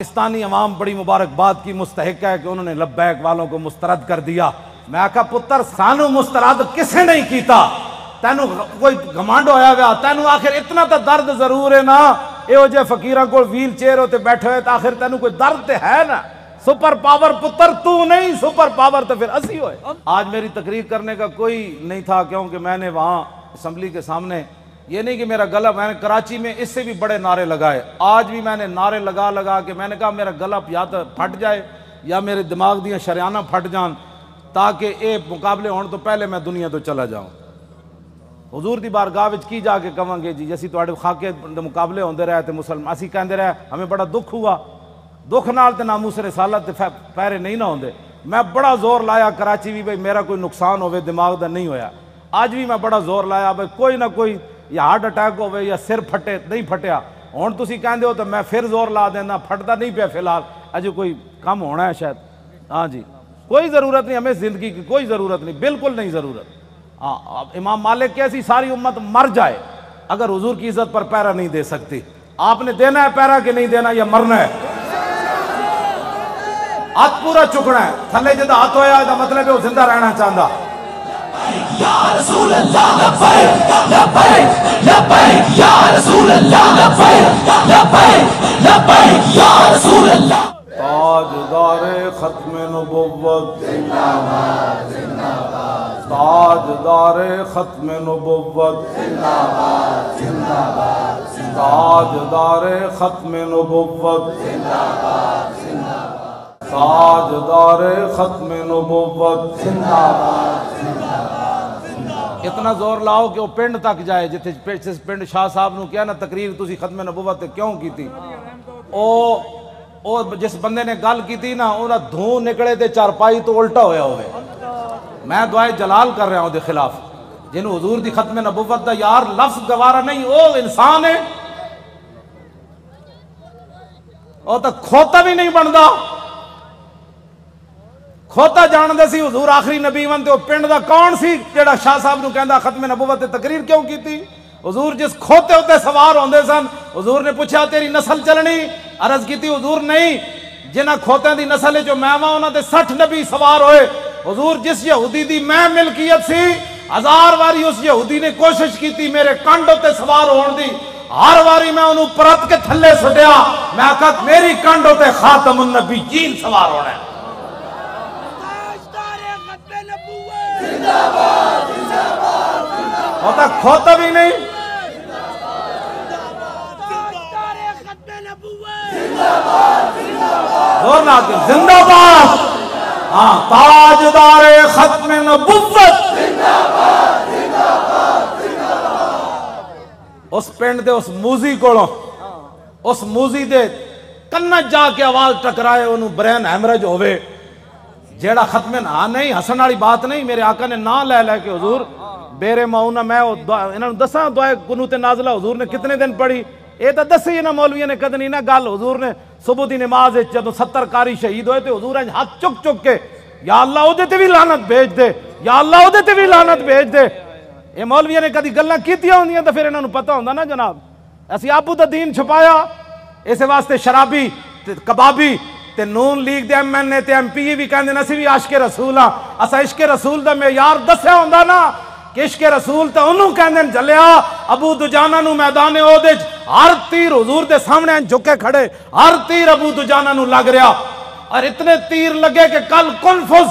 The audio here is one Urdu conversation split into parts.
پاکستانی عوام بڑی مبارکباد کی مستحق ہے کہ انہوں نے لبیک والوں کو مسترد کر دیا۔ میں کہا پتر سانو مسترد کسے نہیں کیتا، تینو کوئی گھمانڈ ہویا گیا، تینو آخر اتنا تا درد ضرور ہے نا، ایو جے فقیران کو ویل چیئر ہوتے بیٹھے ہوئے، آخر تینو کوئی درد تے ہے نا۔ سپر پاور پتر تو نہیں، سپر پاور تو پھر اسی ہوئے۔ آج میری تقریر کرنے کا کوئی نہیں تھا، کیونکہ میں نے وہاں اسمبلی کے سامنے یہ نہیں کہ میرا گلا، میں نے کراچی میں اس سے بھی بڑے نعرے لگائے، آج بھی میں نے نعرے لگا کے میں نے کہا میرا گلا یا تو پھٹ جائے یا میرے دماغ دیاں شریانہ پھٹ جان، تاکہ اے مقابلے ہون تو پہلے میں دنیا تو چلا جاؤں۔ حضور دی بارگاہ وچ کی جا کے کہاں گے جی جیسی تواڈے خاکے مقابلے ہوندے رہے تے مسلمان اسی کہندے رہے ہمیں بڑا دکھ ہوا، دکھ نال تے ناموس رسالت تے پیرے نہیں نہ ہوندے۔ میں بڑا زور لایا کراچی بھی بھئی میرا کوئی نقصان ہوئے دماغ دا نہیں ہویا، آج بھی میں بڑا زور لایا بھئی کوئی نہ کوئی یا ہارٹ اٹیک ہوئے یا سر پھٹے، نہیں پھٹیا، ہون تسی کہندے ہو تو میں پھر زور لا دینا، پھٹتا نہیں پیا فی الحال، اجے کوئی کم ہونا ہے شاید۔ ہاں جی کوئی ضرورت نہیں، ہمیں زندگی کی کوئی ضرورت نہیں، بالکل نہیں ضرورت۔ امام مالک کیسی ساری امت مر جائے اگر حضور کی عزت پر پیرا نہیں دے سکتی۔ آپ نے دینا ہے پیرا کہ نہیں دینا، یا مرنا ہے؟ ہاتھ پورا چکنا ہے، تھلے جدہ ہاتھ ہویا دا مطلب ہے وہ زندہ رہنا چاہتا۔ یا رسول اللہ لبیک لبیک لبیک یا رسول اللہ لبیک لبیک لبیک یا رسول اللہ۔ تاجدار ختم نبوت زندہ باد زندہ باد، تاجدار ختم نبوت زندہ باد زندہ باد، تاجدار ختم نبوت زندہ باد زندہ باد، تاجدار ختم نبوت۔ زندہ باد۔ اتنا زور لاؤ کہ وہ پنڈ تک جائے، جتنے پنڈ شاہ صاحب نو کیا نا تقریر تسی ختم نبوت کیوں کی تھی، او جس بندے نے گل کی تھی نا انہاں دھوں نکلے دے چارپائی تو الٹا ہویا ہوئے۔ میں دعائے جلال کر رہا ہوں دے خلاف، جنہوں حضور دی ختم نبوت دا یار لفظ گوارا نہیں، او انسان ہے، او تا کھوتا بھی نہیں بندا، کھوتا جان دے سی حضور آخری نبی ون تے وہ پنڈ دا کون سی جڑا شاہ صاحب نو کہندا ختم نبوت تقریر کیوں کی تھی؟ حضور جس کھوتے ہوتے سوار ہوندے سن، حضور نے پوچھا تیری نسل چلنی؟ عرض کی تھی حضور نہیں، جنہ کھوتیں دی نسل جو میں وہاں انہاں دے 60 نبی سوار ہوئے۔ حضور جس یہودی دی میں ملکیت سی، 1000 واری اس یہودی نے کوشش کی تھی میرے کنڈ ہوتے سوار ہون دی، ہر واری میں انہوں پرت کے تھلے سٹیا، میں کہا میری کنڈ ہوتے خاتم النبیین سوار ہونا ہے۔ ہوتا کھوتا بھی نہیں، زور نہ آتے زندہ باد، ہاں تاجدار ختم نبوت۔ اس پنڈ دے اس موزی کوڑوں، اس موزی دے کنت جا کے آواز ٹکرائے انہوں برین ہیمرج ہوئے، جیڑا ختم نہیں حسن والی بات نہیں، میرے آقا نے نہ لے کے حضور بیرے معونہ میں انہوں دساں دعائے قنوت نازلہ حضور نے کتنے دن پڑھی، اے تا دسی نا مولویہ نے کدنی نا گل، حضور نے صبح دی نماز جدو 70 کاری شہید ہوئے تھے حضور نے ہاتھ چک کے یا اللہ او دیتے بھی لعنت بھیج دے، یا اللہ او دیتے بھی لعنت بھیج دے۔ اے مولویہ نے کدی گلہ کیتیا ہوندیاں تو پھر انہوں نے پتہ ہوندہ نا جناب، ایسی آبو دا دین چھپایا، اسے واسطے شرابی کبابی تے نون لیگ دے ایم این اے تے ایم پی بھی کہندے نسی بھی عشق رسول ہاں، اسا عشق رسول دا معیار دسیا ہوندا نا کہ عشق رسول تے انہوں کہندے جلیا ابو دجانہ نو میدان اودج ہر تیر حضور دے سامنے جھکے کھڑے، ہر تیر ابو دجانہ نو لگ رہا، اور اتنے تیر لگے کہ کل کنفز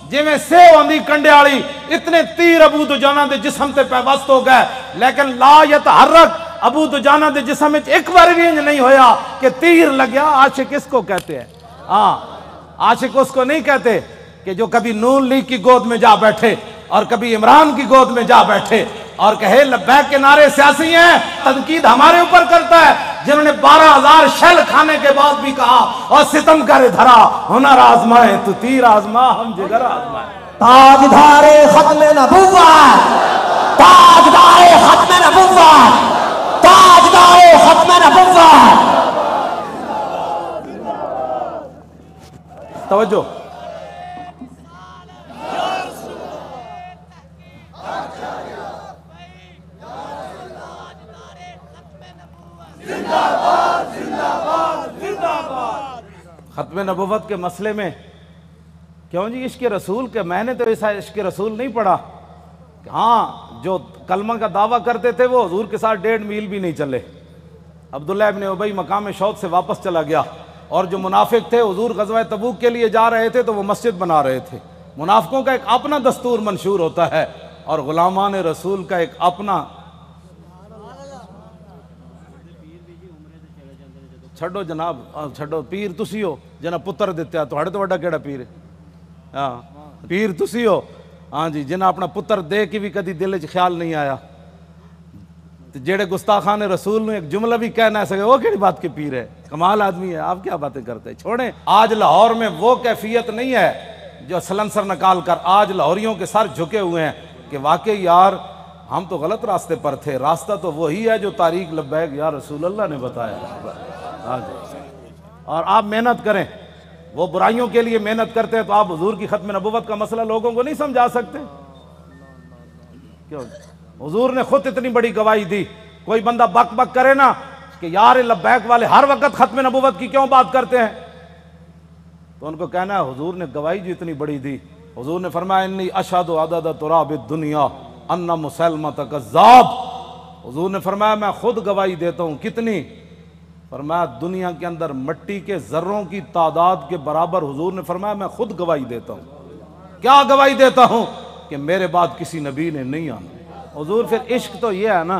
جی میں سے ہوندی کنڈے آلی، اتنے تیر ابو دجانہ دے جسم تے پیوست ہو گئے، لیکن لا یتحرک ابو دجانہ دے جسم میں ایک بار بھی نہیں ہویا کہ تیر لگیا۔ عاشق اس کو کہتے ہیں، ہاں عاشق اس کو نہیں کہتے کہ جو کبھی نون لیگ کی گود میں جا بیٹھے اور کبھی عمران کی گود میں جا بیٹھے اور کہے لبیک کے نعرے سیاسی ہیں، تنقید ہمارے اوپر کرتا ہے، جنہوں نے 12,000 شیل کھانے کے بعد بھی کہا اور ستم کرے دھرا ہنر آزمائے تو تیر آزما ہم جگر آزمائے۔ تاجدار ختم نبوت، تاجدار ختم نبوت، تاجدار ختم نبوت۔ توجہ، زندہ باد زندہ باد زندہ باد۔ ختم نبوت کے مسئلے میں کیوں جی عشق رسول کے میں نے تو ایسا عشق رسول نہیں پڑھا. ہاں جو کلمہ کا دعویٰ کرتے تھے وہ حضور کے ساتھ 1.5 میل بھی نہیں چلے. عبداللہ ابن ابی مقام شوق سے واپس چلا گیا. اور جو منافق تھے حضور غزوہ تبوک کے لیے جا رہے تھے تو وہ مسجد بنا رہے تھے. منافقوں کا ایک اپنا دستور منشور ہوتا ہے اور غلامان رسول کا ایک اپنا. چھڑو جناب چھڑو پیر تسی ہو جنا پتر دیتے تھوڑے تو وڈا کیڑا پیر ہے. ہاں پیر تسی ہو ہاں جی جنہ اپنا پتر دے کے بھی کدی دل وچ خیال نہیں آیا. جیڑے گستاخان رسول نے ایک جملہ بھی کہنا ہے سکے وہ کیڑی بات کے پیر ہے. کمال آدمی ہے. آپ کیا باتیں کرتے ہیں چھوڑیں. آج لاہور میں وہ کیفیت نہیں ہے جو سلنسر نکال کر آج لاہوریوں کے سر جھکے ہوئے ہیں کہ واقعی یار ہم تو غلط راستے پر تھے. راستہ تو وہی ہے جو طریق لبیک یا رسول اللہ نے بتایا. اور آپ محنت کریں. وہ برائیوں کے لیے محنت کرتے ہیں تو آپ حضور کی ختم نبوت کا مسئلہ لوگوں کو نہیں سمجھا سکتے. کیوں حضور نے خود اتنی بڑی گواہی دی. کوئی بندہ بک بک کرے نا کہ یار لبیک والے ہر وقت ختم نبوت کی کیوں بات کرتے ہیں تو ان کو کہنا ہے حضور نے گواہی جو اتنی بڑی دی. حضور نے فرمایا انی اشہد عدد تراب الدنیا ان مسلمہ کذاب. حضور نے فرمایا میں خود گواہی دیتا ہوں. کتنی؟ فرمایا دنیا کے اندر مٹی کے ذروں کی تعداد کے برابر. حضور نے فرمایا میں خود گواہی دیتا ہوں. کیا گواہی دیتا ہوں؟ کہ میرے بعد کسی نبی نے نہیں آنا. حضور پھر عشق تو یہ ہے نا.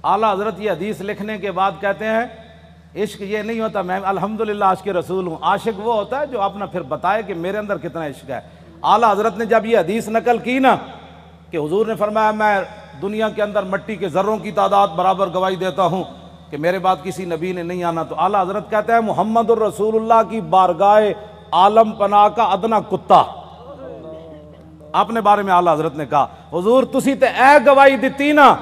اعلیٰ حضرت یہ حدیث لکھنے کے بعد کہتے ہیں عشق یہ نہیں ہوتا میں الحمدللہ عاشق رسول ہوں. عاشق وہ ہوتا ہے جو اپنا پھر بتائے کہ میرے اندر کتنا عشق ہے. اعلیٰ حضرت نے جب یہ حدیث نقل کی نا کہ حضور نے فرمایا میں دنیا کے اندر مٹی کے ذروں کی تعداد برابر گواہی دیتا ہوں کہ میرے بعد کسی نبی نے نہیں آنا. تو اعلیٰ حضرت کہتے ہیں محمد الرسول اللہ کی بارگاہ عالم پناہ کا ادنا کتا. اپنے بارے میں اعلیٰ حضرت نے کہا حضور تسی تے اے گواہی دیتی نا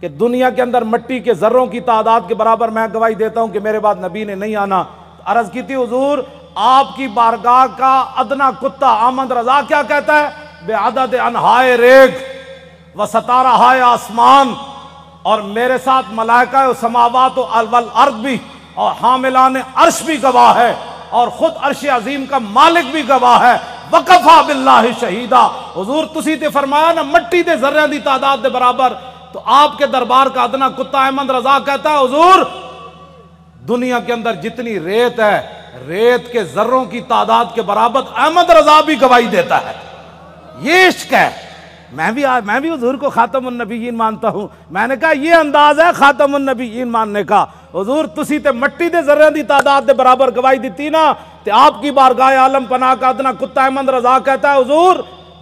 کہ دنیا کے اندر مٹی کے ذروں کی تعداد کے برابر میں گواہی دیتا ہوں کہ میرے بعد نبی نے نہیں آنا. عرض کی تھی حضور آپ کی بارگاہ کا ادنا کتا احمد رضا کیا کہتا ہے؟ بے عدد انہائے ریگ و ستارہائے آسمان اور میرے ساتھ ملائکہ و سماوات والارض بھی اور حاملان عرش بھی گواہ ہے اور خود عرش عظیم کا مالک بھی گواہ ہے. وقفا باللہ شہیدہ. حضور تسی تے فرمایا نا مٹی دے ذرے دی تعداد دے برابر. تو آپ کے دربار کا ادنا کتا احمد رضا کہتا ہے حضور دنیا کے اندر جتنی ریت ہے ریت کے ذروں کی تعداد کے برابر احمد رضا بھی گواہی دیتا ہے. یہ عشق ہے. میں بھی حضور کو خاتم النبیین مانتا ہوں. میں نے کہا یہ انداز ہے خاتم النبیین ماننے کا. حضور تسی تے مٹی دے ذرے دی تعداد دے برابر گواہی دیتی نا تے آپ کی بارگاہ عالم پناہ کا ادنا کتا احمد رضا کہتا ہے حضور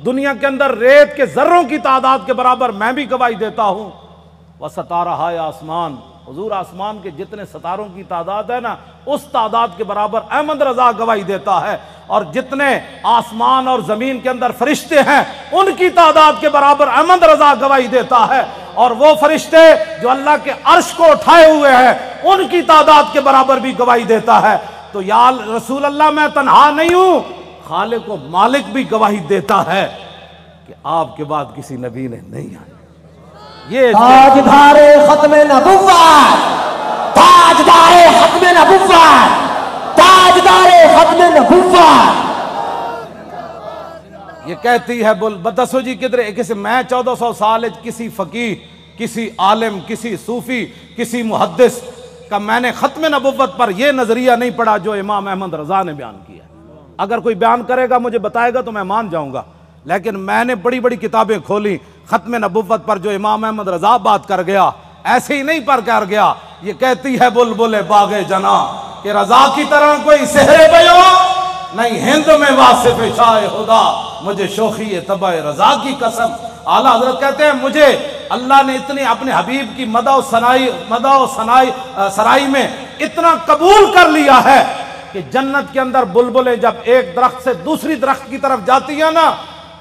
دنیا کے اندر ریت کے ذروں کی تعداد کے برابر میں بھی گواہی دیتا ہوں. وستارہائے آسمان. حضور آسمان کے جتنے ستاروں کی تعداد ہے نا اس تعداد کے برابر احمد رضا گواہی دیتا ہے. اور جتنے آسمان اور زمین کے اندر فرشتے ہیں ان کی تعداد کے برابر احمد رضا گواہی دیتا ہے. اور وہ فرشتے جو اللہ کے عرش کو اٹھائے ہوئے ہیں ان کی تعداد کے برابر بھی گواہی دیتا ہے. تو یا رسول اللہ میں تنہا نہیں ہوں. خالق و مالک بھی گواہی دیتا ہے کہ آپ کے بعد کسی نبی نے نہیں آنا. یہ تاجدار ختم نبوت تاجدار ختم نبوت تاجدار ختم نبوت. یہ کہتی ہے بتسو جی کدھر کسی میں 1400 سال کسی فقیہ کسی عالم کسی صوفی کسی محدث کا میں نے ختم نبوت پر یہ نظریہ نہیں پڑھا جو امام احمد رضا نے بیان کیا. اگر کوئی بیان کرے گا مجھے بتائے گا تو میں مان جاؤں گا. لیکن میں نے بڑی بڑی کتابیں کھولی ختم نبوت پر جو امام احمد رضا بات کر گیا ایسے ہی نہیں پر کر گیا. یہ کہتی ہے بلبل باغ جنا کہ رضا کی طرح کوئی سحر بیان نہیں ہند میں واصف شاہ خدا مجھے شوخی طبع رضا کی قسم. اعلیٰ حضرت کہتے ہیں مجھے اللہ نے اتنی اپنے حبیب کی مدح و سرائی میں اتنا قبول کر لیا ہے کہ جنت کے اندر بلبلیں جب ایک درخت سے دوسری درخت کی طرف جاتی ہیں نا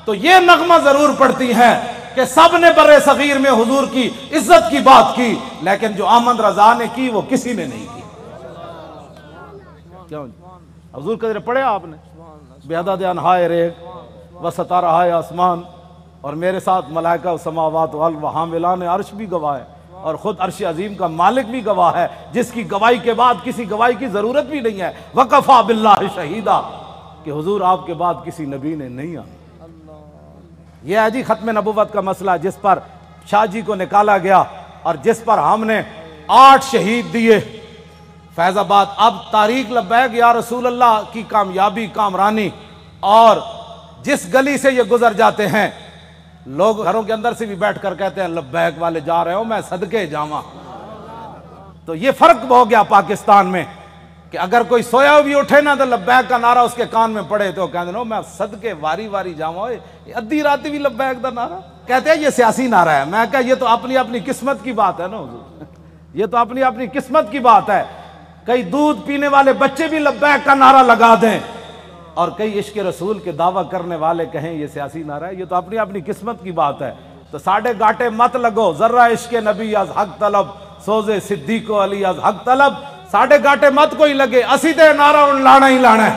تو یہ نغمہ ضرور پڑتی ہیں کہ سب نے بر صغیر میں حضور کی عزت کی بات کی لیکن جو احمد رضا نے کی وہ کسی نے نہیں کی. کیوں حضور قدر پڑھے آپ نے بیعدد انہائے ریگ و ستارہائے آسمان اور میرے ساتھ ملائکہ و سماوات و حاملان عرش بھی گواہ ہے اور خود عرش عظیم کا مالک بھی گواہ ہے، جس کی گواہی کے بعد کسی گواہی کی ضرورت بھی نہیں ہے، وَقَفَا بِاللَّهِ شَهِيدًا، کہ حضور آپ کے بعد کسی نبی نے نہیں آنا۔ یہ ہے جی ختم نبوت کا مسئلہ، جس پر شاہ جی کو نکالا گیا اور جس پر ہم نے 8 شہید دیے فیض آباد۔ اب تاریخ لبیک یا رسول اللہ کی کامیابی کامرانی، اور جس گلی سے یہ گزر جاتے ہیں لوگ گھروں کے اندر سے بھی بیٹھ کر کہتے ہیں لبیک والے جا رہے ہو، میں صدقے جاواں۔ تو یہ فرق ہو گیا پاکستان میں کہ اگر کوئی سویا بھی اٹھے نا تو لبیک کا نعرہ اس کے کان میں پڑے تو کہتے ہیں میں صدقے واری واری جاواں، ادھی راتی بھی لبیک دا نعرہ کہتے ہیں یہ سیاسی نعرہ ہے۔ میں کہا یہ تو اپنی اپنی قسمت کی بات ہے نا حضور، یہ تو اپنی اپنی قسمت کی بات ہے۔ کئی دودھ پینے والے بچے بھی لبیک کا نعرہ لگا دیں اور کئی عشق رسول کے دعویٰ کرنے والے کہیں یہ سیاسی نعرہ ہے، یہ تو اپنی اپنی قسمت کی بات ہے۔ تو ساڑھے گاٹے مت لگو، ذرہ عشق نبی از حق طلب، سوزے صدیق و علی از حق طلب، ساڑھے گاٹے مت کوئی لگے، اسی تے نعرہ ان لانا ہی لانا ہے۔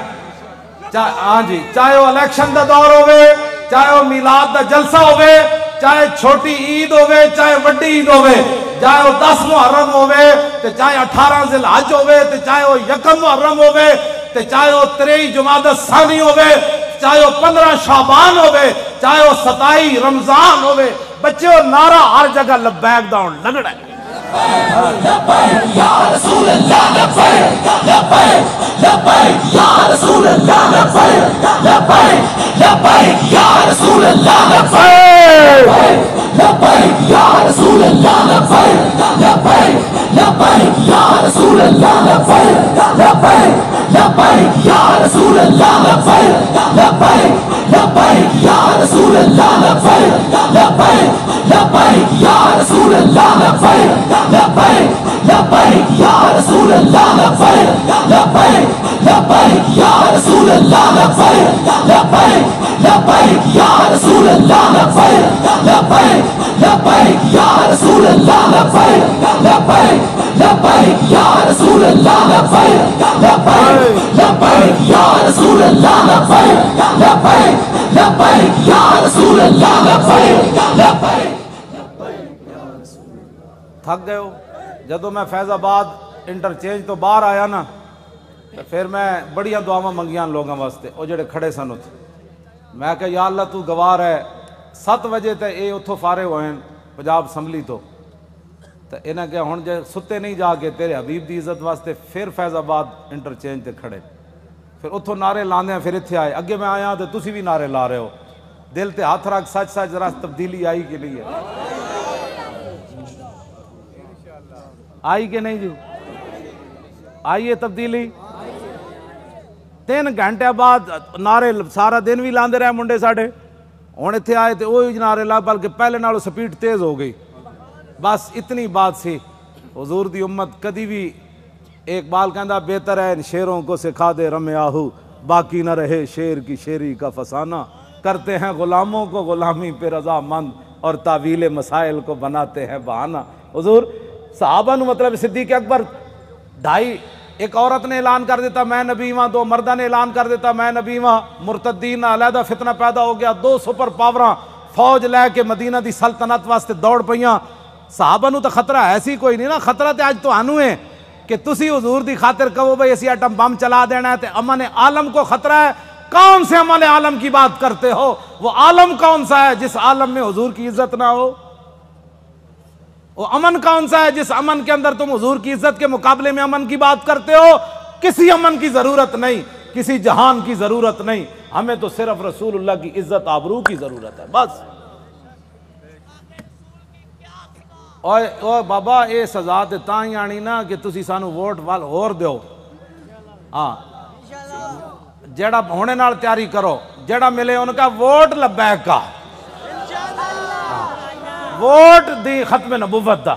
ہاں جی، چاہے وہ الیکشن دا دور ہوئے، چاہے وہ میلاد دا جلسہ ہوئے، چاہے چھوٹی عید ہوئے، چاہے وڈی عید ہوئے، چاہے وہ 10 محرم ہوئے، چاہے 18 ذی الحج ہوئے، چاہے وہ 1 محرم ہوئے، چاہے وہ 23 جمادی الثانی ہوئے، چاہے وہ 15 شعبان ہوئے، چاہے وہ 27 رمضان ہوئے، بچے وہ نعرہ ہر جگہ لبیک دا لگڑا ہے۔ لبیک یا رسول اللہ، لبیک لبیک لبیک یا رسول اللہ، لبیک لبیک لبیک یا رسول اللہ، لبیک لبیک یا رسول اللہ، لبیک لبیک لبیک یا رسول اللہ، لبیک لبیک لبیک یا رسول اللہ، لبیک لبیک لبیک یا رسول اللہ، لبیک لبیک لبیک یا رسول اللہ، لبیک لبیک لبیک یا رسول اللہ، لبیک لبیک لبیک یا رسول اللہ، لبیک لبیک لبیک یا رسول اللہ، لبیک لبیک لبیک یا رسول اللہ، لبیک لبیک لبیک یا رسول اللہ، لبیک لبیک لبیک یا رسول اللہ، لبیک لبیک لبیک یا رسول اللہ، لبیک لبیک۔ تھک گئے ہو؟ جدو میں فیض آباد انٹرچینج تو باہر آیا نا تو پھر میں بڑیاں دعاواں منگیاں لوگوں واسطے، وہ جڑے کھڑے سن اتھے، میں کہا یا اللہ تو گوار ہے، 7 بجے تے اے اتھوں فارغ ہوئے ہیں پنجاب اسمبلی تو انہیں کہا ہن جے ستے نہیں جا کے تیرے حبیب دی عزت واسطے پھر فیض آباد انٹرچینج تے کھڑے، پھر اتھوں نعرے لاندے ہیں، پھر اتھے آئے، اگے میں آیا تو تسی بھی نعرے لا رہے ہو، دل تے ہاتھ رکھ، سچ سچ ذرا تبدیلی آئی کہ نہیں ہے؟ آئی کہ نہیں جی؟ آئیے تبدیلی؟ 3 گھنٹے بعد نعرے سارا دن بھی لاندے رہے منڈے ساڑھے، ہن اتھے آئے تو وہی نعرے لا، بلکہ پہلے نالوں سپیڈ تیز ہو گئی۔ بس اتنی بات سی، حضور دی امت کدی بھی، ایک بال کہندا بہتر ہے ان شیروں کو سکھا دے رم آہو، باقی نہ رہے شیر کی شیری کا فسانہ، کرتے ہیں غلاموں کو غلامی پہ رضا مند اور تعویل مسائل کو بناتے ہیں بہانہ۔ حضور صحابہ نو مطلب صدیق اکبر 2.5، ایک عورت نے اعلان کر دیتا میں نبی ہاں، 2 مردہ نے اعلان کر دیتا میں نبی ہاں، مرتدین علیحدہ فتنہ پیدا ہو گیا، 2 سپر پاوراں فوج لے کے مدینہ دی سلطنت واسطے دوڑ پئیاں۔ صحابہ نو تو خطرہ ایسی کوئی نہیں نا، خطرہ تے آج تو آنو ہے کہ تسی حضور دی خاطر کہو بھئی اسی ایٹم بم چلا دینا ہے، تے امن عالم کو خطرہ ہے۔ کون سے امن عالم کی بات کرتے ہو؟ وہ عالم کون سا ہے جس عالم میں حضور کی عزت نہ ہو؟ وہ امن کون سا ہے جس امن کے اندر تم حضور کی عزت کے مقابلے میں امن کی بات کرتے ہو؟ کسی امن کی ضرورت نہیں، کسی جہان کی ضرورت نہیں، ہمیں تو صرف رسول اللہ کی عزت آبرو کی ضرورت ہے بس۔ اوہ بابا اے سزا تے تاں ہی آنی نا کہ تسی سانو ووٹ وال ہور دیو، ہاں جیڑا ہونے نال تیاری کرو، جیڑا ملے ان کا ووٹ لبیک کا، ووٹ دی ختم نبوت دا،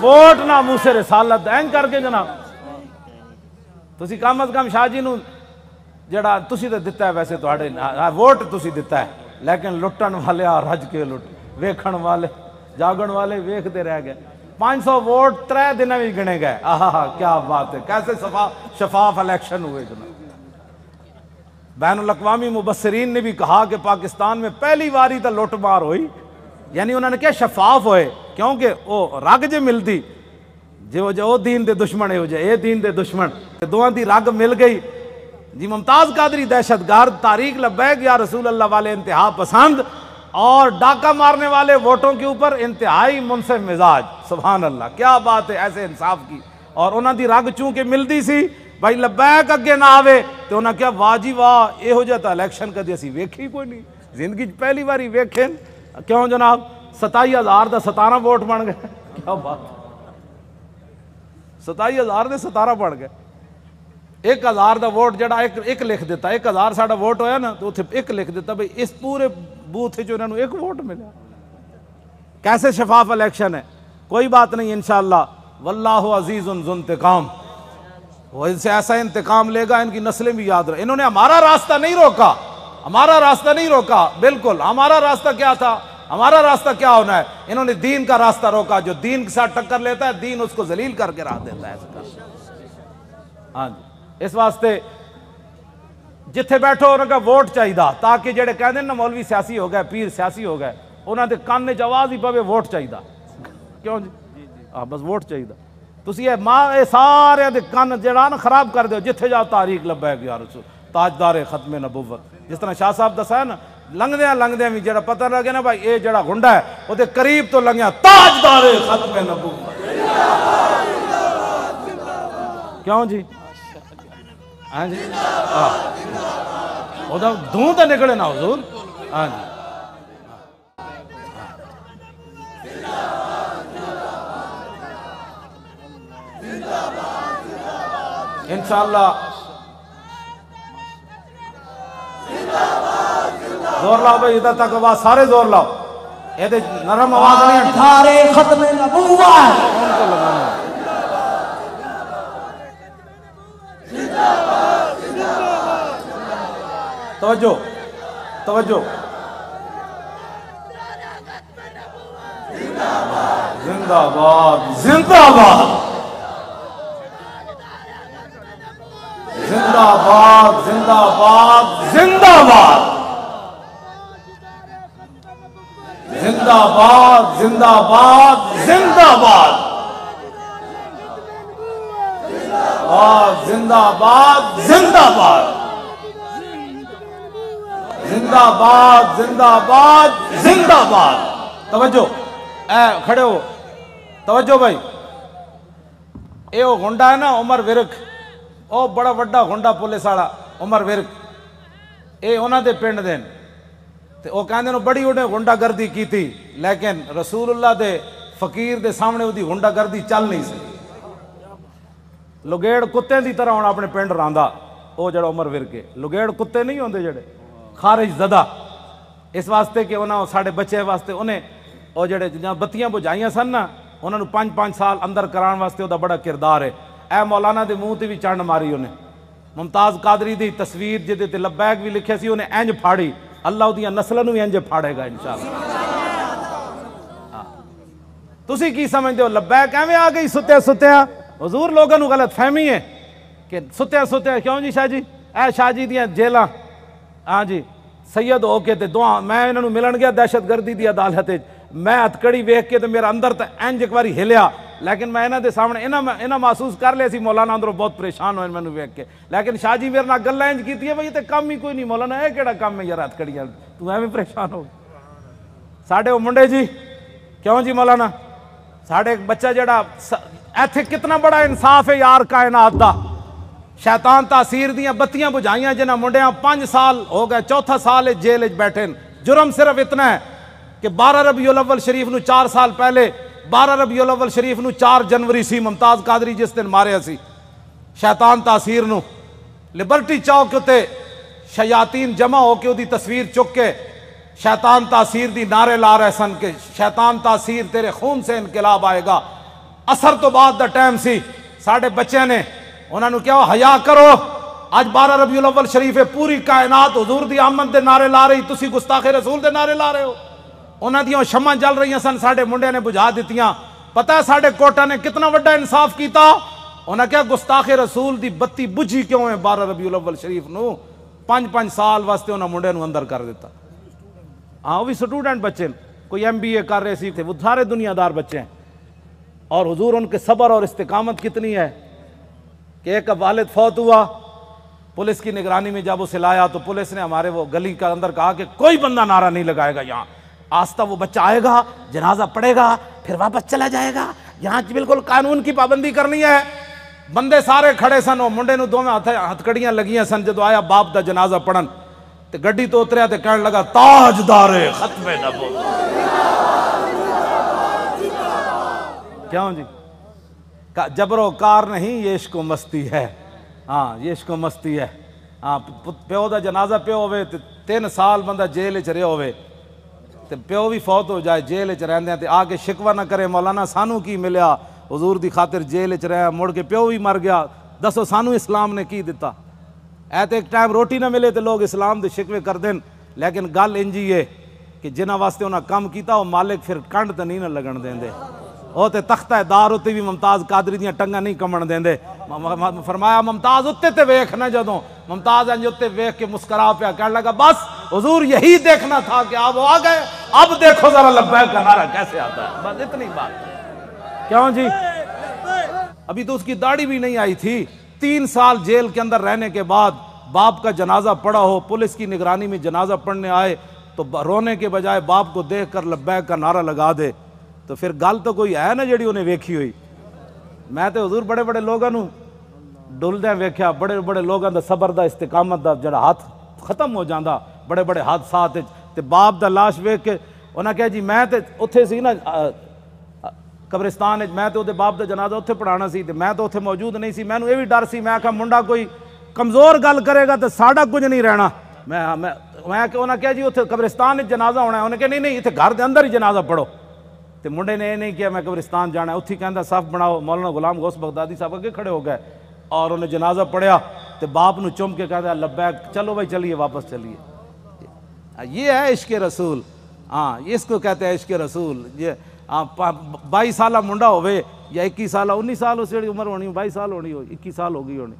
ووٹ نہ منہ سے رسالت دا، این کر کے جناب تسی کم از کم شاہ جی نو جڑا تسی تے دتا ہے، ویسے تواڈے ووٹ تسی دتا ہے، لیکن لٹن والے رج کے لٹ، ویکھن والے جاگن والے ویکھتے رہ گئے۔ 500 ووٹ 3 دن میں گنے گئے، آہا کیا بات ہے، کیسے شفاف الیکشن ہوئے جناب۔ بین الاقوامی مبصرین نے بھی کہا کہ پاکستان میں پہلی باری تو لوٹ مار ہوئی، یعنی انہوں نے کیا شفاف ہوئے، کیونکہ وہ رگ جے ملتی جو دین دے دشمن ہو جائے، اے دین دے دشمن دوہاں دی رگ مل گئی جی۔ ممتاز قادری دہشت گرد، طارق لبیک یا رسول اللہ والے انتہا پسند، اور ڈاکہ مارنے والے ووٹوں کے اوپر انتہائی منصف مزاج۔ سبحان اللہ، کیا بات ہے ایسے انصاف کی۔ اور انہاں دی رگ چونکہ ملتی سی بھائی لبیک اگے نہ آوے تو انہاں کیا واہ جی واہ، یہ ہو جاتا الیکشن کدی اسی ویکھی کوئی نہیں، زندگی پہلی باری ویکھیں۔ کیوں جناب 27,000 دا 17 ووٹ بن گئے، کیا بات، 27,000 دے 17 بن گئے۔ 1,000 دا ووٹ جڑا ایک لکھ دیتا، 1,000 ساڑا ووٹ ہویا نا تو اتھے ایک لکھ دیتا بھئی اس پورے بوتھ جو انہوں نے ایک ووٹ ملیا۔ کیسے شفاف الیکشن ہے، کوئی بات نہیں انشاءاللہ، واللہ عزیز ذو انتقام، وہ ان سے ایسا انتقام لے گا ان کی نسلیں بھی یاد رہے۔ انہوں نے ہمارا راستہ نہیں روکا، ہمارا راستہ نہیں روکا، بالکل ہمارا راستہ کیا تھا، ہمارا راستہ کیا ہونا ہے، انہوں نے دین کا راستہ روکا۔ جو دین کے ساتھ ٹکر لیتا ہے دین اس کو ذلیل کر کے رکھ دیتا ہے۔ ہاں جی، اس واسطے جتھے بیٹھو انہوں کا ووٹ چاہیے تاکہ جڑے کہہ دیں نا مولوی سیاسی ہو گئے، پیر سیاسی ہو گئے، انہوں نے کان نے آواز ہی پوے ووٹ چاہیے۔ کیوں جی؟ ہاں بس ووٹ چاہیے۔ تسی یہ سارے دے کان جڑا نا خراب کر دیو، جتھے جاؤ طارق لبیک یا رسول، تاجدار ختم نبوت۔ جس طرح شاہ صاحب دسا ہے نا، لنگدیاں بھی جڑا پتہ لگے نا بھائی اے جڑا گھنڈا ہے وہ دے قریب تو لنگیا تاجدار ختم نبوت۔ کیوں جی؟ ہاں جی، وہ دھوں تے نکلے نا حضور۔ ہاں جی، انشاءاللہ زور لاؤ بھائی، ادھر تک آواز سارے زور لاؤ، یہ نرم آواز نہیں ہے، تھارے ختم نبوت ان کو لگانا ہے۔ توجہ توجہ، زندہ باد زندہ باد زندہ باد زندہ باد زندہ باد زندہ باد زندہ باد زندہ باد زندہ باد زندہ باد زندہ باد زندہ باد زندہ باد۔ توجہ، اے کھڑے ہو، توجہ بھائی، اے وہ گھنڈا ہے نا عمر ورک، او بڑا وڈا گھنڈا پولیس والا عمر ورک، اے انہاں دے پنڈ دین تے او کہندے نو بڑی انہیں گھنڈا گردی کی تھی، لیکن رسول اللہ دے فقیر دے سامنے وہ دی گھنڈا گردی چل نہیں سکی۔ لگیڑ کتے دی طرح ہونا اپنے پنڈ راندا، او جڑا عمر ورک ہے، لگیڑ کتے نہیں ہوندے جڑے خارج زدہ، اس واسطے کہ انہاں ساڑھے بچے واسطے انہیں او جڑے جہاں بتیاں بجھائیاں سن نا انہوں نے 5 سال اندر کران واسطے دا بڑا کردار ہے۔ اے مولانا دے منہ تے بھی چنڈ ماری انہیں، ممتاز قادری دی تصویر جدے تے لبیک بھی لکھے سی انہیں اینج پھاڑی، اللہ دیاں نسلوں بھی اینج پھاڑے گا انشاءاللہ۔ تسی کی سمجھتے ہو لبیک ایویں آ گئی ستیا؟ حضور لوگوں نو غلط فہمی ہے کہ ستیا کیوں جی شاہ جی، اے شاہ جی دیاں جیلاں، ہاں جی سید ہو کے تے دعا میں انہوں نے ملن گیا دہشت گردی دی عدالت، میں ہتکڑی ویکھ کے تے میرا اندر تے انج ایک باری ہلیا، لیکن میں انہاں دے سامنے انہاں محسوس کر لیا سی مولانا اندروں بہت پریشان ہوئے میں ویکھ کے، لیکن شاہ جی میرے نال گلاں انج کیتی ہے بھئی تے کم ہی کوئی نہیں مولانا، اے کیڑا کم ہے یار ہتکڑیاں، تو ایویں پریشان ہو ساڈے وہ منڈے جی، کیوں جی مولانا ساڈے ایک بچہ جڑا ایتھے کتنا بڑا انصاف ہے یار کائنات دا، شیطان تاثیر دیاں بتیاں بجھائیاں جنہاں منڈیاں 5 سال ہو گئے، 4تھا سال جیل بیٹھے، جرم صرف اتنا ہے کہ 12 ربیع الاول شریف نو 4 سال پہلے 12 ربیع الاول شریف نو 4 جنوری سی ممتاز قادری جس دن ماریا سی شیطان تاثیر نو، لبرٹی چوک تے شیاطین جمع ہو کے دی تصویر چک کے شیطان تاثیر دی نعرے لا رہے سن کہ شیطان تاثیر تیرے خون سے انقلاب آئے گا۔ اثر تو بعد دا ٹائم سی، ساڑھے بچے نے انہوں نے کیا حیا کرو، آج 12 ربیع الاول شریف ہے، پوری کائنات حضور دی آمد دے نعرے لا رہی، تسی گستاخ رسول دے نعرے لا رہے ہو۔ انہاں دیاں شمع جل رہی سن، ساڑھے منڈے نے بجھا دیتیاں۔ پتہ ہے ساڑھے کوٹا نے کتنا وڈا انصاف کیتا، انہاں کیا گستاخ رسول دی بتی بجھی کیوں ہے 12 ربیع الاول شریف نو 5 سال واسطے انہاں منڈے نو اندر کر دیتا۔ ہاں وہ بھی سٹوڈنٹ بچے کوئی MBA کر رہے سی تھے، وہ سارے دنیا دار بچے ہیں. اور حضور ان کے صبر اور استقامت کتنی ہے کہ ایک والد فوت ہوا، پولیس کی نگرانی میں جب اسے لایا تو پولیس نے ہمارے وہ گلی کے اندر کہا کہ کوئی بندہ نعرہ نہیں لگائے گا یہاں. آستہ وہ بچہ آئے گا، جنازہ پڑے گا، پھر واپس چلا جائے گا. یہاں بالکل قانون کی پابندی کرنی ہے. بندے سارے کھڑے سن، وہ منڈے نو دو میں ہتھکڑیاں لگیاں سن. جدو آیا باپ دا جنازہ پڑھن تے گڈی تو اتریا تے کہنے لگا تاجدار ختم نبوت. کیوں جی؟ جبر و کار نہیں، یہ عشق و مستی ہے. ہاں یہ عشق و مستی ہے. ہاں پیو دا جنازہ پیو ہوئے تے 3 سال بندہ جیل وچ رہیا ہوئے تے پیو بھی فوت ہو جائے جیل وچ رہندے تے آ کے شکوہ نہ کرے مولانا سانو کی ملیا، حضور دی خاطر جیل وچ رہیا، مڑ کے پیو بھی مر گیا، دسو سانو اسلام نے کی دیتا؟ اے تے ایک ٹائم روٹی نہ ملے تے لوگ اسلام دے شکوے کر دین. لیکن گل انجی ہے کہ جنہاں واسطے انہاں کم کیتا وہ مالک پھر کنڈ تے نہیں نہ لگن دیندے. وہ تے تختہ دار اتے بھی ممتاز قادری دیاں ٹنگاں نہیں کمن دیندے. فرمایا ممتاز اتے تے ویکھ نہ، جدوں ممتاز انج اتے ویکھ کے مسکرا پیا کہنے لگا بس حضور یہی دیکھنا تھا کہ آپ آ گئے، اب دیکھو ذرا لبیک کا نعرہ کیسے آتا ہے. بس اتنی بات. کیوں جی؟ ابھی تو اس کی داڑھی بھی نہیں آئی تھی. 3 سال جیل کے اندر رہنے کے بعد باپ کا جنازہ پڑا ہو، پولیس کی نگرانی میں جنازہ پڑھنے آئے تو رونے کے بجائے باپ کو دیکھ کر لبیک کا نعرہ لگا دے تو پھر گل تو کوئی ہے نا جیڑی انہیں ویکھی ہوئی. میں تے حضور بڑے بڑے لوگاں نو ڈلدے ویکھیا، بڑے بڑے لوگاں دا صبر دا استقامت دا جڑا ہاتھ ختم ہو جاندا بڑے بڑے حادثات تے باپ دا لاش ویکھ کے انہاں کہا جی میں تے اوتھے سی نا قبرستان میں تے اودے باپ دا جنازہ اوتھے پڑھانا سی تے میں تو اوتھے موجود نہیں سی. مینوں یہ بھی ڈر سی، میں آکھا منڈا کوئی کمزور گل کرے گا تے ساڈا کچھ نہیں رہنا. میں انہاں کہا جی اوتھے قبرستان وچ جنازہ ہونا ہے. انہاں کہا نہیں ایتھے گھر دے اندر ہی جنازہ پڑھو. تے منڈے نے یہ نہیں کیا میں قبرستان جانا ہے، اتھی کہندا صف بناؤ. مولانا غلام غوث بغدادی صاحب اگے کھڑے ہو گئے اور انہیں جنازہ پڑھیا تے باپ نو چوم کے کہتا لبیک، چلو بھائی چلیے واپس چلیے. یہ ہے عشق رسول. ہاں اس کو کہتے ہیں عشق رسول. یہ 22 سالہ منڈا ہوئے یا 21 سالہ 19 سال اس عمر ہونی، 22 سال ہونی ہو 21 سال ہو گئی ہونی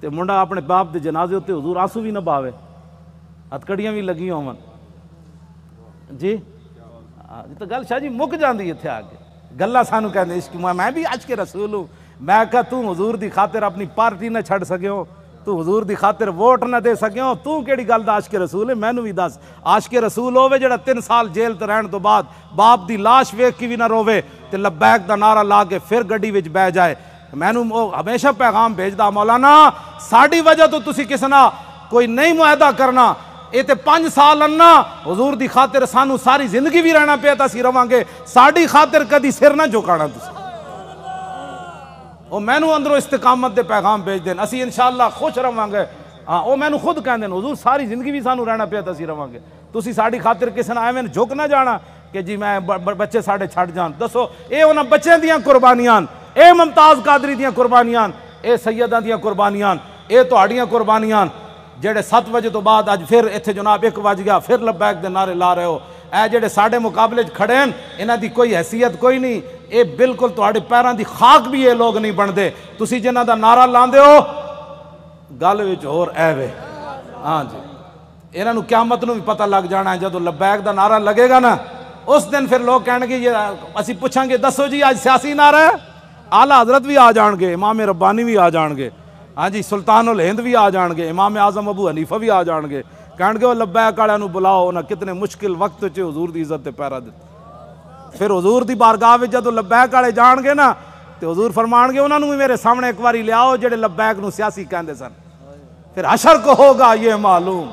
تے منڈا اپنے باپ دے جنازے ہوتے حضور آنسو بھی نہ باوے، ہتھکڑیاں بھی لگی ہون. جی تو گل شاہ جی مک جاندی اتھے آ کے گلاں سانو کہندے عشق. میں بھی عشق رسول ہوں. میں کہا تو حضور دی خاطر اپنی پارٹی نہ چھڑ سکیو، تو حضور دی خاطر ووٹ نہ دے سکیو، تو کیڑی گل دا عاشق رسول ہے؟ مینوں بھی دس. عاشق رسول ہوے جڑا 3 سال جیل تے رہن تو بعد باپ دی لاش ویکھ کے بھی نہ روے تے لبیک دا نعرہ لا کے پھر گڈی وچ بہ جائے. مینوں ہمیشہ پیغام بھیجدا مولانا ساڈی وجہ تو تسی کسے نال کوئی نہیں معاہدہ کرنا. یہ تے 5 سال انا حضور دی خاطر سانو ساری زندگی بھی رہنا پیا تا سی رواں گے، ساڈی خاطر کدی سر نہ جھکانا تسی. وہ مینوں اندروں استقامت دے پیغام بھیج دین، اسی انشاءاللہ خوش رواں گے. ہاں وہ مینوں خود کہندے حضور ساری زندگی بھی سانو رہنا پیا تا سی رواں گے، تسی ساڈی خاطر کسے نال ایویں جھک نہ جانا کہ جی میں بچے ساڈے چھڈ جان. دسو اے انہاں بچیاں دیاں قربانیاں، اے ممتاز قادری دیاں قربانیاں، اے سیداں دیاں قربانیاں، اے تہاڈیاں قربانیاں جڑے 7 بجے تو بعد اج پھر اتھے جناب 1 بج گیا پھر لبیک دے نعرے لا رہے ہو. اے جڑے ساڈے مقابلے کھڑے ہیں انہاں دی کوئی حیثیت کوئی نہیں. اے بالکل تہاڈے پیراں دی خاک بھی یہ لوگ نہیں بندے. تسی جنہاں دا نعرہ لاندے ہو گل وچ ہور اے وے. ہاں جی انہاں نو قیامت نو بھی پتہ لگ جانا ہے جدوں لبیک دا نعرہ لگے گا نا اس دن پھر لوگ کہن گے یہ اسی پوچھاں گے دسو جی آج سیاسی نعرہ ہے، اعلیٰ حضرت بھی آ جان گے، امام ربانی بھی آ جان گے، ہاں جی سلطان الہند بھی آ جان گے، امام اعظم ابو حنیفہ بھی آ جان گے. کہن گے وہ لبیک والے نو بلاؤ، انہاں کتنے مشکل وقت چ حضور دی عزت تے پیرا دتا. پھر حضور دی بارگاہ وچ جدوں لبیک والے جان گے نا تے حضور فرمان گے انہاں نو بھی میرے سامنے ایک واری لیاؤ جڑے لبیک نو سیاسی کہندے سن. پھر حشر کو ہوگا یہ معلوم.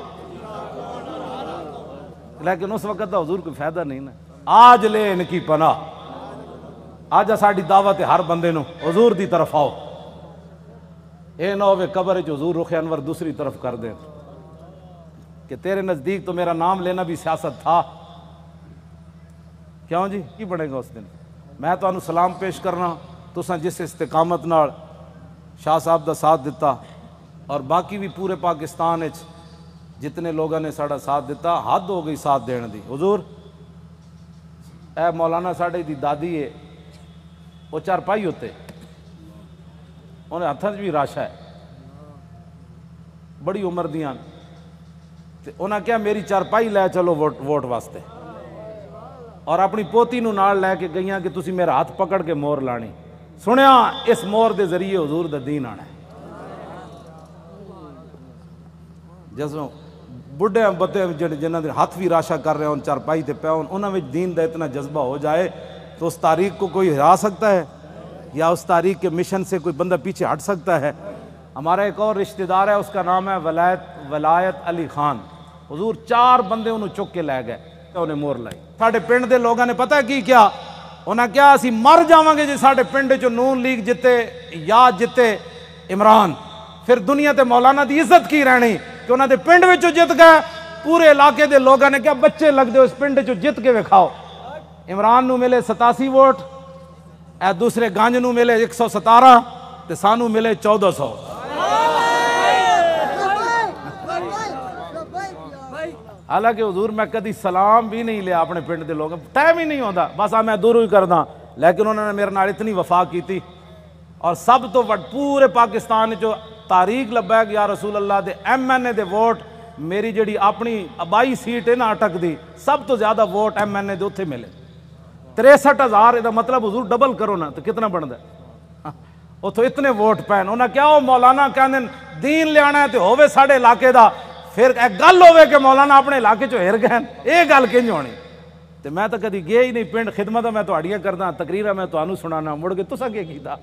لیکن اس وقت دا حضور کوئی فائدہ نہیں نا. آج لے ان کی پناہ، آج ساڈی دعوت ہے ہر بندے نو حضور دی طرف آؤ. اے نہ ہوئے قبر وچ حضور رخ انور دوسری طرف کر دیں کہ تیرے نزدیک تو میرا نام لینا بھی سیاست تھا. کیوں جی کی بنے گا اس دن؟ میں تو انہوں سلام پیش کرنا تساں جس استقامت نال شاہ صاحب دا ساتھ دیتا اور باقی بھی پورے پاکستان وچ جتنے لوگوں نے ساڑا ساتھ دیتا، حد ہو گئی ساتھ دین دی. حضور اے مولانا ساڑے دی دادی ہے، وہ چارپائی ہوتے انہیں ہاتھاں بھی راشا ہے بڑی عمر دیاں تے انہاں کیا میری چارپائی لے چلو ووٹ واسطے. اور اپنی پوتی نو نال لے کے گئیاں کہ تسی میرا ہاتھ پکڑ کے مور لانی. سنیا اس مور دے ذریعے حضور دا دین آنا ہے. جسوں بڑھے بتے جنہاں دے ہاتھ بھی راشا کر رہے ہوں چارپائی تے پے ہون انہاں وچ دین دا اتنا جذبہ ہو جائے تو اس تاریخ کو کوئی ہرا سکتا ہے یا اس تاریخ کے مشن سے کوئی بندہ پیچھے ہٹ سکتا ہے؟ ہمارا ایک اور رشتہ دار ہے, اس کا نام ہے ولایت علی خان. حضور 4 بندے انہوں چک کے لے گئے تے انہیں مور لائی. ساڈے پنڈ دے لوگاں نے پتہ کی کیا انہاں کیا اسی مر جاواں گے جے ساڈے پنڈ چوں نون لیگ جتے یا جتے عمران, پھر دنیا تے مولانا دی عزت کی رہنی کہ انہاں دے پنڈ وچوں جت گئے. پورے علاقے دے لوگاں نے کیا بچے لگ دے اس پنڈ چوں جت کے وکھاؤ. عمران نو ملے 87 ووٹ, اے دوسرے گانج نو ملے 117 تے سانو ملے 1400. حالانکہ حضور میں کدی سلام بھی نہیں لیا اپنے پنڈ دے لوگ, ٹائم ہی نہیں ہوندا, بس میں دوروں ہی کردا, لیکن انہوں نے میرے نال اتنی وفا کیتی. اور سب تو پورے پاکستان جو تاریخ لبیک یا رسول اللہ دے ایم این اے دے ووٹ میری جڑی اپنی آبائی سیٹ ہے نا اٹک دی, سب تو زیادہ ووٹ ایم این اے دے اتھے ملے 63,000. دا مطلب حضور ڈبل کرو نا تو کتنا بندا ہے اتھو اتنے ووٹ پین. انہاں کیا وہ مولانا کہندے دین لے آنا ہے تے ہووے ساڈے علاقے دا, پھر ایک گل ہوئے کہ مولانا اپنے علاقے چو ہر گئے, یہ گل کنج ہونی؟ تے میں تو کدی گیا ہی نہیں پنڈ, خدمت میں تہاڈیاں کردا, تقریراں میں تانوں سنانا, مڑ کے تساں کی کیتا؟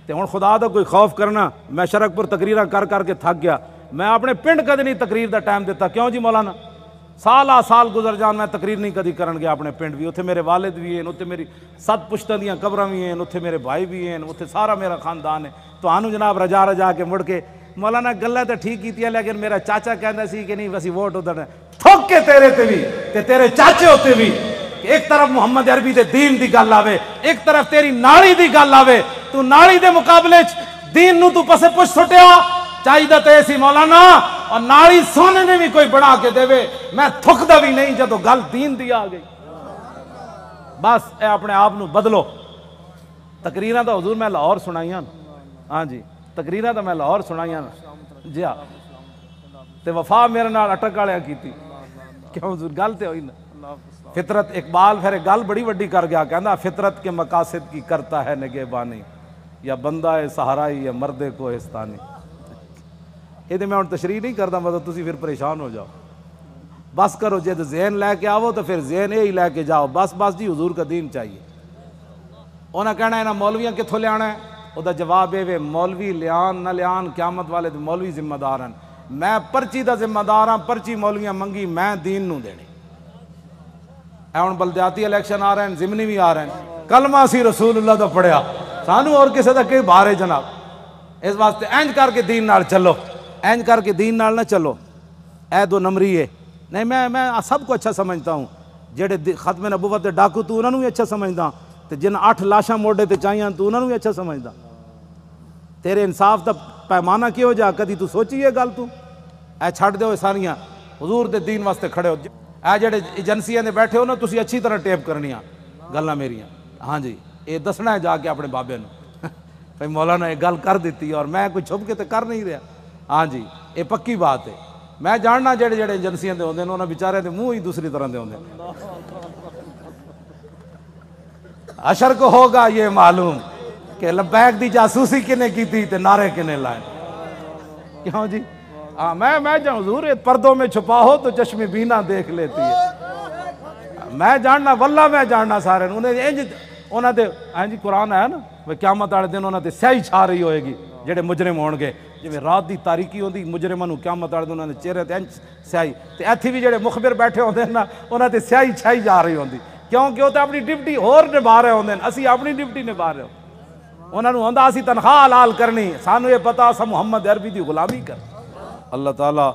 تے ہن خدا دا کوئی خوف کرنا, میں شرک پور تقریراں کر کر کے تھک گیا. میں اپنے پنڈ کدی نہیں تقریر دا ٹائم دیتا. کیوں جی مولانا؟ سال گزر جان میں تقریر نہیں کدی کرن گیا اپنے پنڈ بھی. اتھے میرے والد بھی ہیں, اتھے میری 7 پشتاں دیاں قبراں بھی ہیں, اتھے میرے بھائی بھی ہیں, اتھے سارا میرا خاندان ہے. تانوں جناب رجا کے مڑ کے مولانا گلاں تے ٹھیک کیتیاں, لیکن میرا چاچا کہندا سی کہ نہیں وسی ووٹ ادھر تھوک کے تیرے تے بھی تے تیرے چاچے ہوتے بھی. ایک طرف محمد عربی دے دین دی گل آوے, ایک طرف تیری نالی دی گل آوے, تو نالی دے مقابلے دین نو تو پسے پچھ سٹیا چاہیے تے سی مولانا. اور نالی سونے نے بھی کوئی بنا کے دے, میں تھکدا بھی نہیں جدو گل دین دی آ گئی. بس اے اپنے آپ نو بدلو. تقریراں تو حضور میں لاہور سنائیاں, ہاں جی تقریراں تو میں لاہور سنائیاں جی ہاں, تے وفا میرے نال اٹک والے کیتی. کیوں حضور گل تے ہوئی نا. فطرت اقبال پھر گل بڑی وڈی کر گیا, کہندا فطرت کے مقاصد کی کرتا ہے نگہبانی, یا بندہ ہے سہارائی یا مردے کو استانی. یہ میں ہوں تشریح نہیں کرتا, مطلب تسی پھر پریشان ہو جاؤ. بس کرو جے تو ذہن لے کے آو تو پھر ذہن یہی لے کے جاؤ, بس جی حضور کا دین چاہیے. انہیں کہنا ہے نا مولویاں کتھوں لے آنا ہے, وہ دا جواب ہے مولوی لیان نہ لیان قیامت والے دے مولوی ذمہ دار ہیں. میں پرچی دا ذمہ دار ہاں, پرچی مولویاں منگی میں دین نو دینی. اے ہن بلدیاتی الیکشن آ رہے ہیں, ضمنی بھی آ رہے ہیں, کلمہ سی رسول اللہ دا پڑھیا, سانو اور کسی دا کئی بار ہے جناب. اس واسطے اینج کر کے دین نال چلو, اینج کر کے دین نال نہ چلو. اے 2 نمبری ہے نہیں, میں سب کو اچھا سمجھتا ہوں. جڑے ختم نبوت دے ڈاکو تو انہوں بھی اچھا سمجھدا, تے جن 8 لاشاں موڈے تے چاہیاں تو انہوں بھی اچھا سمجھدا. تیرے انصاف دا پیمانہ کی ہو جا, کدی تو سوچی ہے گل تو؟ اے چھڑ دے ساریاں حضور دے دین واسطے کھڑے ہو. اے جڑے ایجنسیاں دے بیٹھے ہو نا, تسی اچھی طرح ٹیپ کرنیاں گلاں میریاں, ہاں جی یہ دسنا ہے جا کے اپنے بابے نو بھائی مولانا یہ گل کر دیتی اور میں کوئی چھپ کے تو کر نہیں رہا. ہاں جی یہ پکی بات ہے. میں جاننا جڑے جڑے ایجنسیاں دے ہوندے ہیں انہاں بیچارے دے منہ ہی دوسری طرح دے ہوندے ہیں. حشر کو ہوگا یہ معلوم کہ لبیک دی جاسوسی کنے کی تھی تے نعرے کنے لائے. کیوں جی؟ میں جاؤں حضور پردوں میں چھپا ہو تو چشم بینا دیکھ لیتی ہے. میں جاننا واللہ میں جاننا سارے انہاں دے ہاں جی قرآن ہے نا قیامت والے دن انہاں تے سیاہی چھا رہی ہوئے گی جڑے مجرم ہون گے. جویں رات دی تاریکی ہوندی مجرماں نوں قیامت والے دن انہاں دے چہرے تے سیاہی, تے ایتھے بھی جڑے مخبر بیٹھے ہوندے نا انہاں تے سیاہی چھائی جا رہی ہوندی. کیونکہ وہ تو اپنی ڈیوٹی اور نبھا رہے ہوندے ہیں, اسی اپنی ڈیوٹی نبھا رہے ہوں. انہاں نوں ہوندا اسی تنخواہ حلال کرنی, سانو یہ پتا اساں محمد عربی دی غلامی کر. اللہ تعالیٰ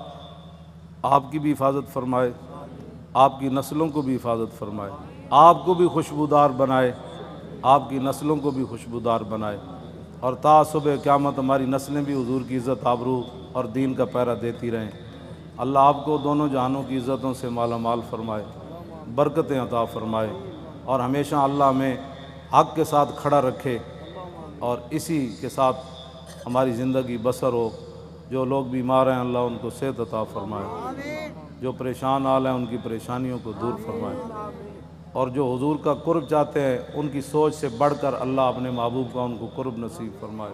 آپ کی بھی حفاظت فرمائے, آپ کی نسلوں کو بھی حفاظت فرمائے, آپ کو بھی خوشبودار بنائے, آپ کی نسلوں کو بھی خوشبودار بنائے, اور تا صبح قیامت ہماری نسلیں بھی حضور کی عزت آبرو اور دین کا پہرا دیتی رہیں. اللہ آپ کو دونوں جہانوں کی عزتوں سے مالا مال فرمائے, برکتیں عطا فرمائے, اور ہمیشہ اللہ ہمیں حق کے ساتھ کھڑا رکھے اور اسی کے ساتھ ہماری زندگی بسر ہو. جو لوگ بیمار ہیں اللہ ان کو صحت عطا فرمائے, جو پریشان حال ہیں ان کی پریشانیوں کو دور فرمائے, اور جو حضور کا قرب چاہتے ہیں ان کی سوچ سے بڑھ کر اللہ اپنے محبوب کا ان کو قرب نصیب فرمائے۔